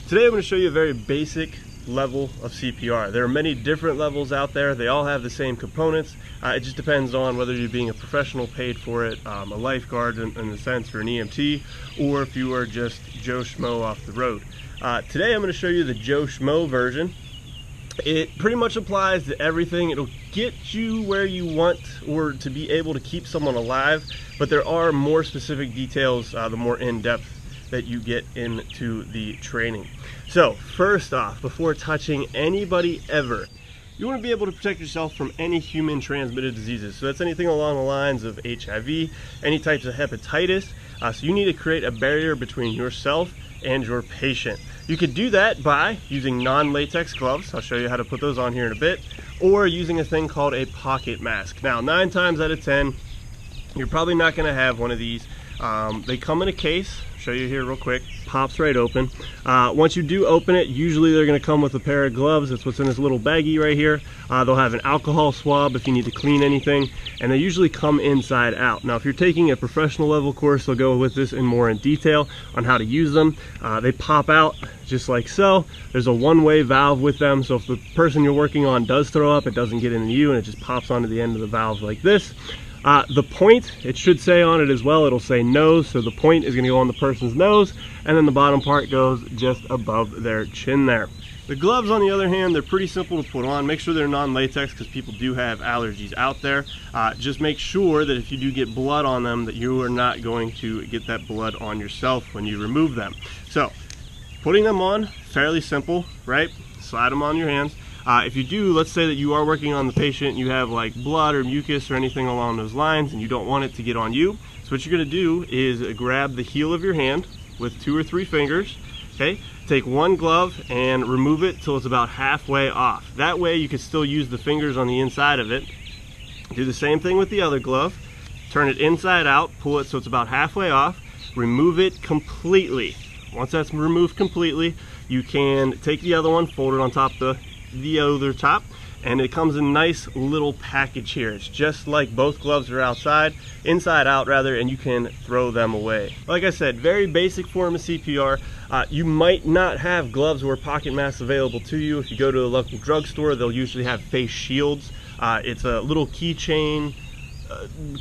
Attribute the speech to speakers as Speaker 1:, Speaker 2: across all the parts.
Speaker 1: Today I'm going to show you a very basic level of CPR. There are many different levels out there. They all have the same components. It just depends on whether you're being a professional paid for it, a lifeguard in the sense, or an EMT, or if you are just Joe Schmo off the road. Today I'm going to show you the Joe Schmo version. It pretty much applies to everything. It'll get you where you want or to be able to keep someone alive, but there are more specific details the more in-depth that you get into the training. So first off, before touching anybody ever, you want to be able to protect yourself from any human transmitted diseases. So that's anything along the lines of HIV, any types of hepatitis. So you need to create a barrier between yourself and your patient. You could do that by using non-latex gloves. I'll show you how to put those on here in a bit, or using a thing called a pocket mask. Now, 9 times out of 10, you're probably not going to have one of these. They come in a case. Show you here real quick. Pops right open. Once you do open it, usually they're going to come with a pair of gloves. That's what's in this little baggie right here. They'll have an alcohol swab if you need to clean anything, and they usually come inside out. Now, if you're taking a professional level course, they'll go with this in more in detail on how to use them. They pop out just like so. There's a one-way valve with them, so if the person you're working on does throw up, it doesn't get into you, and it just pops onto the end of the valve like this. The point, it should say on it as well, it'll say nose, so the point is going to go on the person's nose, and then the bottom part goes just above their chin there. The gloves, on the other hand, they're pretty simple to put on. Make sure they're non-latex because people do have allergies out there. Just make sure that if you do get blood on them, that you are not going to get that blood on yourself when you remove them. So, putting them on, fairly simple, right? Slide them on your hands. If you do, let's say that you are working on the patient, you have like blood or mucus or anything along those lines, and you don't want it to get on you. So what you're going to do is grab the heel of your hand with 2 or 3 fingers, okay? Take one glove and remove it till it's about halfway off. That way you can still use the fingers on the inside of it. Do the same thing with the other glove. Turn it inside out, pull it so it's about halfway off, remove it completely. Once that's removed completely, you can take the other one, fold it on top of the other top, and it comes in a nice little package here. It's just like both gloves are inside out rather, and you can throw them away. Like I said, very basic form of CPR. You might not have gloves or pocket masks available to you. If you go to a local drugstore, they'll usually have face shields. It's a little keychain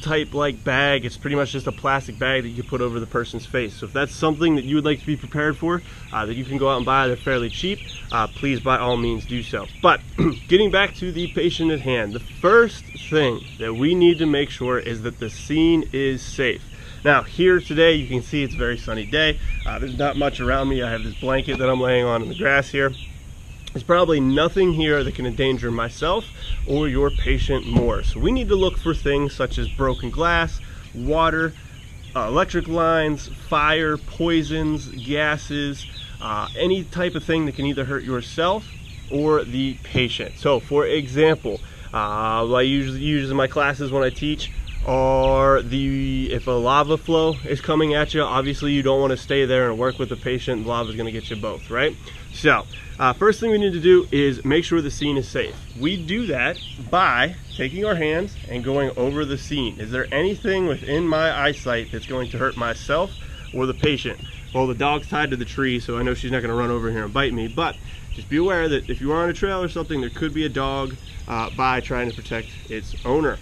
Speaker 1: type like bag. It's pretty much just a plastic bag that you can put over the person's face. So if that's something that you would like to be prepared for, that you can go out and buy, they're fairly cheap, please by all means do so. But getting back to the patient at hand, the first thing that we need to make sure is that the scene is safe. Now here today, you can see it's a very sunny day. There's not much around me. I have this blanket that I'm laying on in the grass here. There's probably nothing here that can endanger myself or your patient more. So we need to look for things such as broken glass, water, electric lines, fire, poisons, gases, any type of thing that can either hurt yourself or the patient. So for example, I usually use in my classes when I teach are if a lava flow is coming at you, obviously you don't want to stay there and work with the patient. Lava is going to get you both, right? So first thing we need to do is make sure the scene is safe. We do that by taking our hands and going over the scene. Is there anything within my eyesight that's going to hurt myself or the patient? Well, the dog's tied to the tree, so I know she's not going to run over here and bite me, but just be aware that if you are on a trail or something, there could be a dog by trying to protect its owner.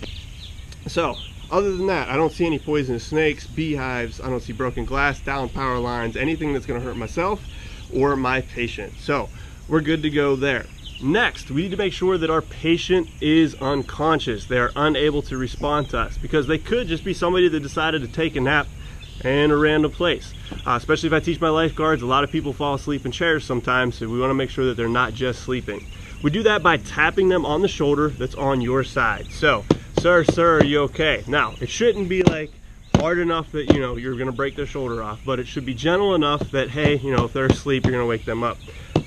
Speaker 1: So other than that, I don't see any poisonous snakes, beehives, I don't see broken glass, down power lines, anything that's going to hurt myself or my patient. So we're good to go there. Next, we need to make sure that our patient is unconscious. They're unable to respond to us because they could just be somebody that decided to take a nap in a random place. Especially if I teach my lifeguards, a lot of people fall asleep in chairs sometimes, so we want to make sure that they're not just sleeping. We do that by tapping them on the shoulder that's on your side. So, sir, are you okay? Now, it shouldn't be like hard enough that you're going to break their shoulder off, but it should be gentle enough that, hey, if they're asleep, you're going to wake them up.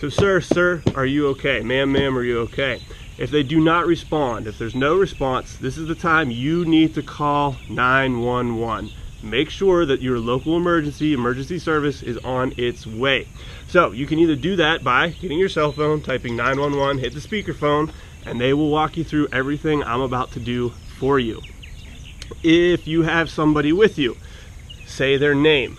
Speaker 1: So, sir, are you okay? Ma'am, are you okay? If they do not respond, if there's no response, this is the time you need to call 911. Make sure that your local emergency service is on its way. So you can either do that by getting your cell phone, typing 911, hit the speakerphone, and they will walk you through everything I'm about to do for you. If you have somebody with you, say their name,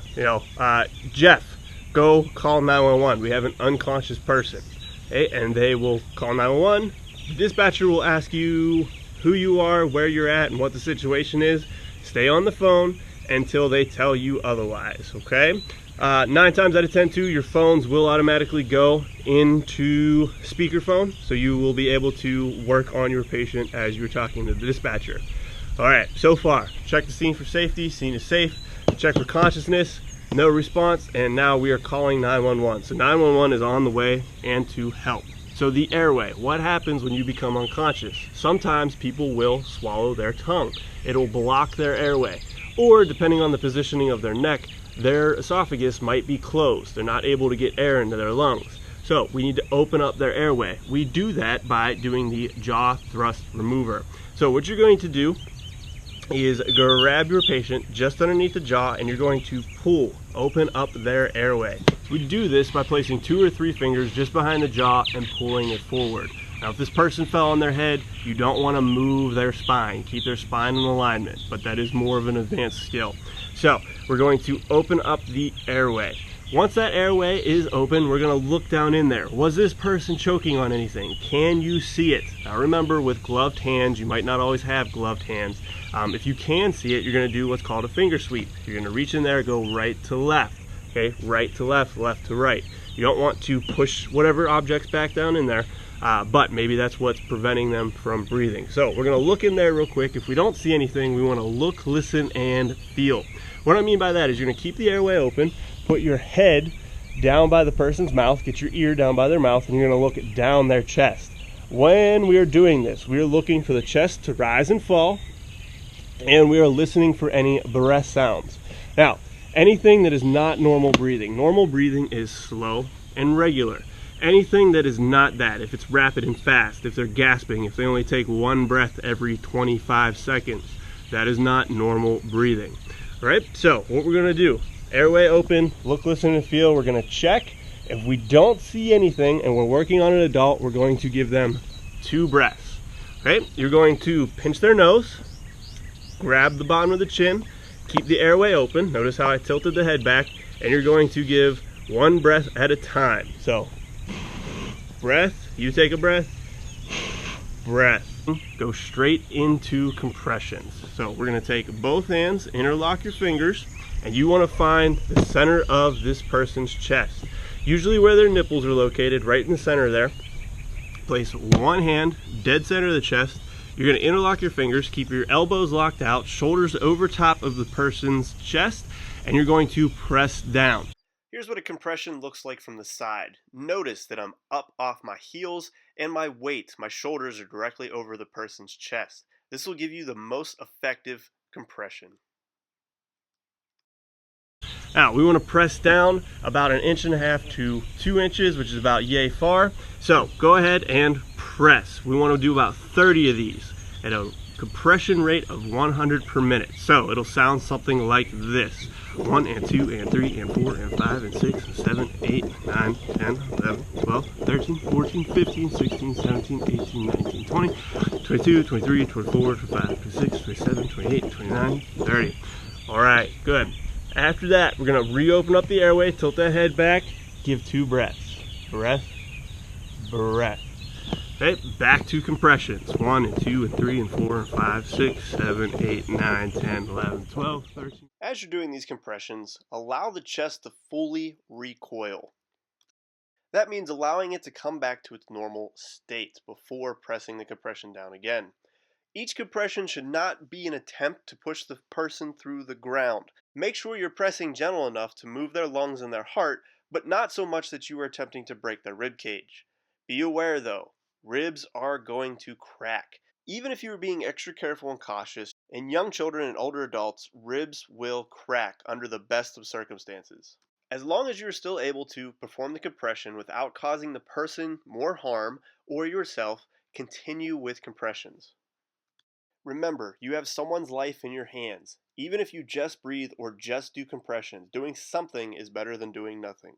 Speaker 1: Jeff, go call 911. We have an unconscious person. Okay? And they will call 911. The dispatcher will ask you who you are, where you're at, and what the situation is. Stay on the phone until they tell you otherwise, okay? 9 times out of 10 too, your phones will automatically go into speakerphone, so you will be able to work on your patient as you're talking to the dispatcher. All right, so far, check the scene for safety, scene is safe, check for consciousness, no response, and now we are calling 911. So 911 is on the way and to help. So the airway, what happens when you become unconscious? Sometimes people will swallow their tongue. It'll block their airway. Or depending on the positioning of their neck, their esophagus might be closed. They're not able to get air into their lungs. So we need to open up their airway. We do that by doing the jaw thrust remover. So what you're going to do is grab your patient just underneath the jaw and you're going to pull, open up their airway. We do this by placing 2 or 3 fingers just behind the jaw and pulling it forward. Now if this person fell on their head, you don't want to move their spine. Keep their spine in alignment, but that is more of an advanced skill. So we're going to open up the airway. Once that airway is open, we're going to look down in there. Was this person choking on anything? Can you see it? Now remember, with gloved hands, you might not always have gloved hands. If you can see it, you're going to do what's called a finger sweep. You're going to reach in there, go right to left. Okay, right to left, left to right. You don't want to push whatever objects back down in there, but maybe that's what's preventing them from breathing. So we're going to look in there real quick. If we don't see anything, we want to look, listen, and feel. What I mean by that is you're going to keep the airway open, put your head down by the person's mouth, get your ear down by their mouth, and you're going to look down their chest. When we are doing this, we are looking for the chest to rise and fall, and we are listening for any breath sounds. Now, anything that is not normal breathing is slow and regular. Anything that is not that, if it's rapid and fast, if they're gasping, if they only take 1 breath every 25 seconds, that is not normal breathing. All right, so what we're gonna do, airway open, look, listen, and feel. We're gonna check. If we don't see anything and we're working on an adult, we're going to give them 2 breaths. Okay, you're going to pinch their nose, grab the bottom of the chin, keep the airway open. Notice how I tilted the head back, and you're going to give 1 breath at a time. So, breath, you take a breath, breath. Go straight into compressions. So we're going to take both hands, interlock your fingers, and you want to find the center of this person's chest. Usually where their nipples are located, right in the center there. Place 1 hand, dead center of the chest. You're going to interlock your fingers, keep your elbows locked out, shoulders over top of the person's chest, and you're going to press down. Here's what a compression looks like from the side. Notice that I'm up off my heels and my weight, my shoulders are directly over the person's chest. This will give you the most effective compression. Now, we want to press down about 1.5 to 2 inches, which is about yay far. So go ahead and press. We want to do about 30 of these at a compression rate of 100 per minute. So it'll sound something like this. 1 and 2 and 3 and 4 and 5 and 6 and 7, 8, 9, 10, 11, 12, 13, 14, 15, 16, 17, 18, 19, 20, 22, 23, 24, 25, 26, 27, 28, 29, 30. All right, good. After that, we're going to reopen up the airway, tilt that head back, give 2 breaths. Breath, breath. Okay, back to compressions. 1 and 2 and 3 and 4 and 5, 6, 7, 8, 9, 10, 11, 12, 13. As you're doing these compressions, allow the chest to fully recoil. That means allowing it to come back to its normal state before pressing the compression down again. Each compression should not be an attempt to push the person through the ground. Make sure you're pressing gentle enough to move their lungs and their heart, but not so much that you are attempting to break their rib cage. Be aware though, ribs are going to crack. Even if you are being extra careful and cautious, in young children and older adults, ribs will crack under the best of circumstances. As long as you're still able to perform the compression without causing the person more harm or yourself, continue with compressions. Remember, you have someone's life in your hands. Even if you just breathe or just do compressions, doing something is better than doing nothing.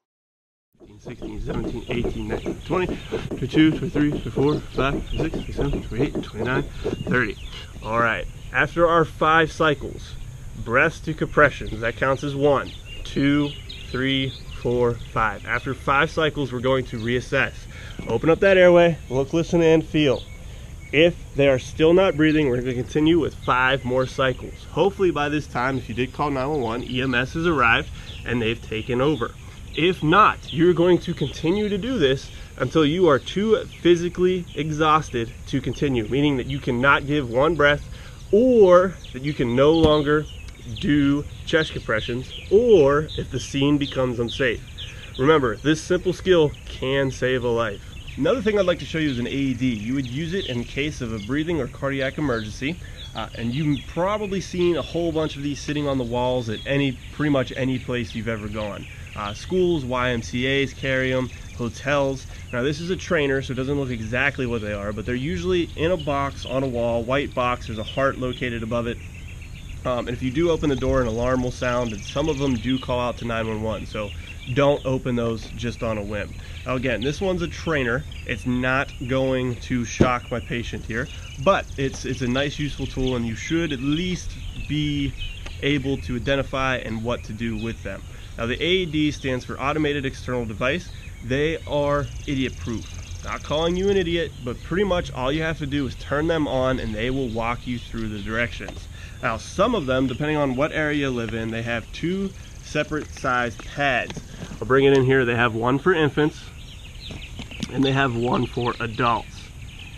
Speaker 1: 16, 17, 18, 19, 20, 22, 23, 24, 25, 26, 27, 28, 29, 30. All right, after our 5 cycles, breaths to compressions, that counts as 1, 2, 3, 4, 5. After 5 cycles, we're going to reassess. Open up that airway, look, listen, and feel. If they are still not breathing, we're going to continue with 5 more cycles. Hopefully by this time, if you did call 911, EMS has arrived and they've taken over. If not, you're going to continue to do this until you are too physically exhausted to continue, meaning that you cannot give one breath, or that you can no longer do chest compressions, or if the scene becomes unsafe. Remember, this simple skill can save a life. Another thing I'd like to show you is an AED. You would use it in case of a breathing or cardiac emergency, and you've probably seen a whole bunch of these sitting on the walls at pretty much any place you've ever gone. Schools, YMCAs carry them, hotels. Now this is a trainer, so it doesn't look exactly what they are, but they're usually in a box on a wall, white box, there's a heart located above it. And if you do open the door, an alarm will sound, and some of them do call out to 911, so don't open those just on a whim. Now again, this one's a trainer. It's not going to shock my patient here, but it's a nice, useful tool, and you should at least be able to identify and what to do with them. Now the AED stands for Automated External Device. They are idiot proof. Not calling you an idiot, but pretty much all you have to do is turn them on and they will walk you through the directions. Now some of them, depending on what area you live in, they have 2 separate sized pads. I'll bring it in here. They have one for infants and they have one for adults.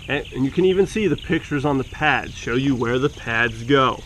Speaker 1: And you can even see the pictures on the pads show you where the pads go.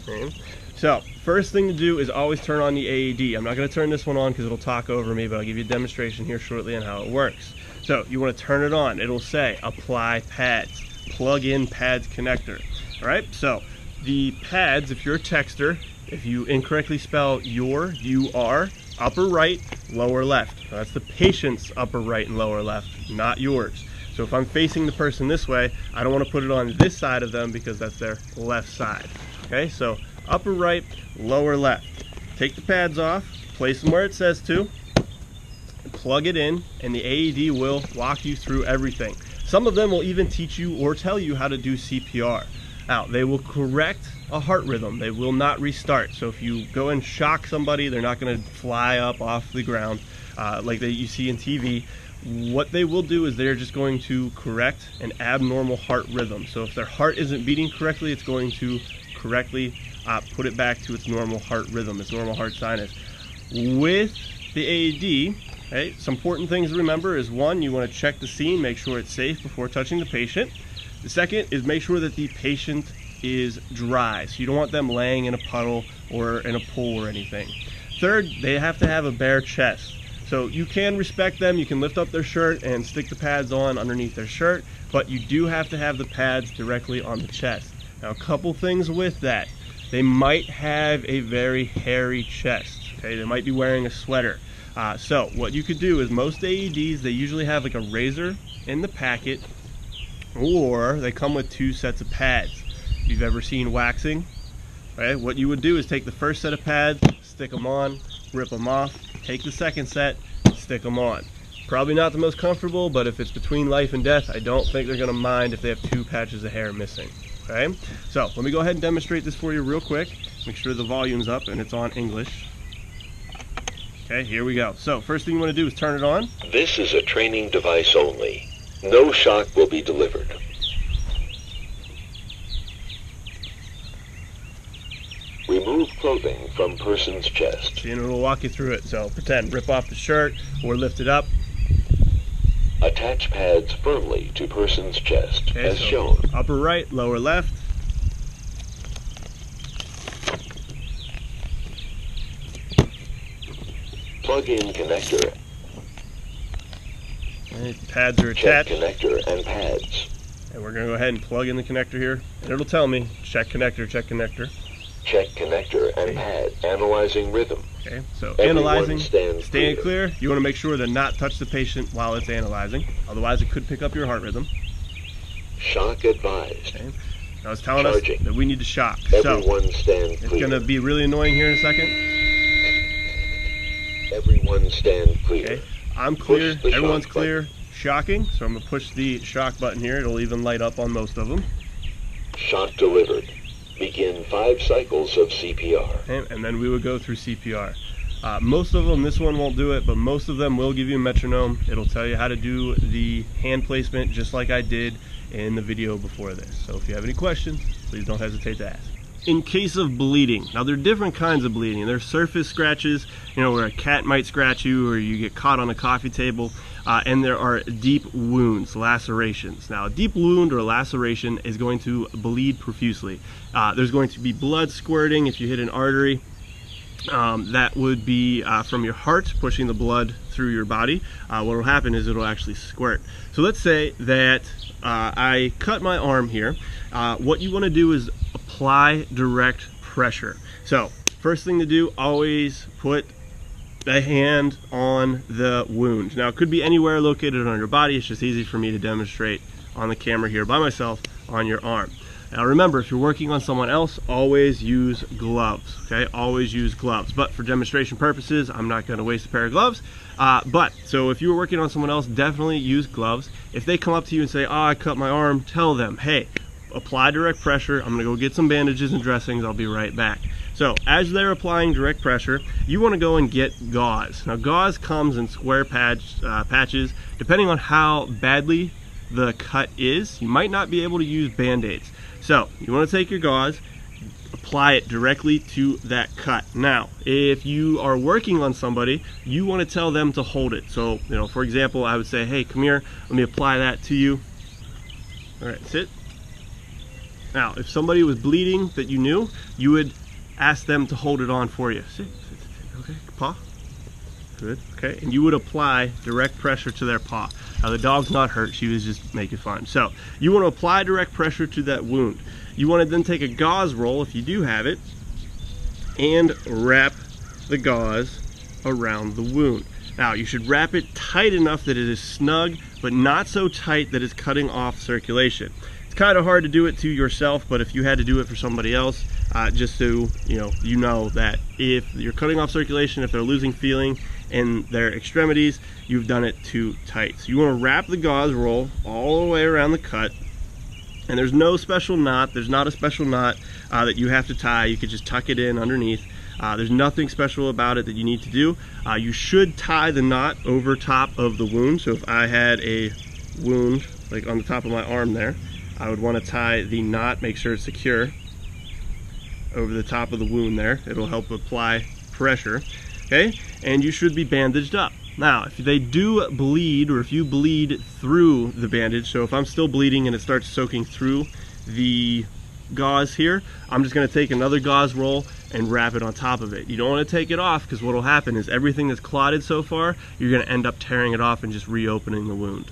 Speaker 1: Okay. So first thing to do is always turn on the AED. I'm not going to turn this one on because it'll talk over me, but I'll give you a demonstration here shortly on how it works. So you want to turn it on. It'll say apply pads, plug in pads connector. All right, so the pads, if you're a texter, if you incorrectly spell your, U-R, upper right, lower left. Now, that's the patient's upper right and lower left, not yours. So if I'm facing the person this way, I don't want to put it on this side of them because that's their left side. Okay, so upper right, lower left. Take the pads off, place them where it says to, plug it in, and the AED will walk you through everything. Some of them will even teach you or tell you how to do CPR. Now, they will correct a heart rhythm. They will not restart. So if you go and shock somebody, they're not going to fly up off the ground like you see in TV. What they will do is they're just going to correct an abnormal heart rhythm. So if their heart isn't beating correctly, it's going to correctly put it back to its normal heart rhythm, its normal heart sinus. With the AED, okay, some important things to remember is, one, you want to check the scene, make sure it's safe before touching the patient. The second is make sure that the patient is dry, so you don't want them laying in a puddle or in a pool or anything. Third, they have to have a bare chest. So you can respect them, you can lift up their shirt and stick the pads on underneath their shirt, but you do have to have the pads directly on the chest. Now a couple things with that. They might have a very hairy chest, okay? They might be wearing a sweater. So what you could do is, most AEDs, they usually have like a razor in the packet, or they come with 2 sets of pads. If you've ever seen waxing, right? What you would do is take the first set of pads, stick them on, rip them off, take the second set, stick them on. Probably not the most comfortable, but if it's between life and death, I don't think they're gonna mind if they have 2 patches of hair missing. Okay, so let me go ahead and demonstrate this for you real quick. Make sure the volume's up and it's on English. Okay, here we go. So first thing you want to do is turn it on.
Speaker 2: This is a training device only. No shock will be delivered. Remove clothing from person's chest.
Speaker 1: See, and it'll walk you through it. So pretend, rip off the shirt or lift it up.
Speaker 2: Attach pads firmly to person's chest,
Speaker 1: okay,
Speaker 2: as
Speaker 1: so
Speaker 2: shown.
Speaker 1: Upper right, lower left.
Speaker 2: Plug in connector.
Speaker 1: Right, the pads are
Speaker 2: Check
Speaker 1: attached.
Speaker 2: connector and pads.
Speaker 1: And we're going to go ahead and plug in the connector here. And it'll tell me, check connector, check connector.
Speaker 2: Check connector and pad. Analyzing rhythm.
Speaker 1: Okay, so
Speaker 2: Everyone
Speaker 1: analyzing,
Speaker 2: stand
Speaker 1: clear. You want to make sure to not touch the patient while it's analyzing. Otherwise it could pick up your heart rhythm.
Speaker 2: Shock advised.
Speaker 1: Okay. Now it's telling
Speaker 2: Charging.
Speaker 1: us that we need to shock.
Speaker 2: Everyone stand
Speaker 1: It's
Speaker 2: clear.
Speaker 1: going to be really annoying here in a second.
Speaker 2: Everyone stand clear.
Speaker 1: Okay, I'm clear,
Speaker 2: Push the
Speaker 1: everyone's
Speaker 2: shock
Speaker 1: clear,
Speaker 2: button.
Speaker 1: shocking. So I'm going to push the shock button here. It'll even light up on most of them.
Speaker 2: Shock delivered. Begin 5 cycles of CPR.
Speaker 1: Okay, and then we would go through CPR. Most of them, this one won't do it, but most of them will give you a metronome. It'll tell you how to do the hand placement just like I did in the video before this. So if you have any questions, please don't hesitate to ask. In case of bleeding, now there are different kinds of bleeding. There's surface scratches, where a cat might scratch you or you get caught on a coffee table, and there are deep wounds, lacerations. Now a deep wound or laceration is going to bleed profusely. There's going to be blood squirting if you hit an artery. That would be from your heart pushing the blood through your body. What will happen is it'll actually squirt. So let's say that I cut my arm here. What you want to do is apply direct pressure. So first thing to do, always put the hand on the wound. Now it could be anywhere located on your body. It's just easy for me to demonstrate on the camera here by myself on your arm. Now remember, if you're working on someone else, always use gloves, okay? Always use gloves. But for demonstration purposes, I'm not gonna waste a pair of gloves. So if you were working on someone else, definitely use gloves. If they come up to you and say, oh, I cut my arm, tell them, hey, apply direct pressure. I'm gonna go get some bandages and dressings. I'll be right back. So as they're applying direct pressure, you wanna go and get gauze. Now gauze comes in square patches. Depending on how badly the cut is, you might not be able to use Band-Aids. So you want to take your gauze, apply it directly to that cut. Now, if you are working on somebody, you want to tell them to hold it. So, for example, I would say, hey, come here, let me apply that to you. All right, sit. Now, if somebody was bleeding that you knew, you would ask them to hold it on for you. Sit, sit, sit. Okay, paw. Good, okay, and you would apply direct pressure to their paw. Now the dog's not hurt, she was just making fun. So you want to apply direct pressure to that wound. You want to then take a gauze roll, if you do have it, and wrap the gauze around the wound. Now you should wrap it tight enough that it is snug, but not so tight that it's cutting off circulation. It's kind of hard to do it to yourself, but if you had to do it for somebody else, just so you know that if you're cutting off circulation, if they're losing feeling in their extremities, you've done it too tight. So you want to wrap the gauze roll all the way around the cut, and there's no special knot. There's not a special knot that you have to tie. You could just tuck it in underneath. There's nothing special about it that you need to do. You should tie the knot over top of the wound. So if I had a wound like on the top of my arm there, I would want to tie the knot, make sure it's secure over the top of the wound there. It'll help apply pressure. Okay, and you should be bandaged up. Now, if they do bleed, or if you bleed through the bandage, so if I'm still bleeding and it starts soaking through the gauze here, I'm just going to take another gauze roll and wrap it on top of it. You don't want to take it off, because what will happen is everything that's clotted so far, you're going to end up tearing it off and just reopening the wound.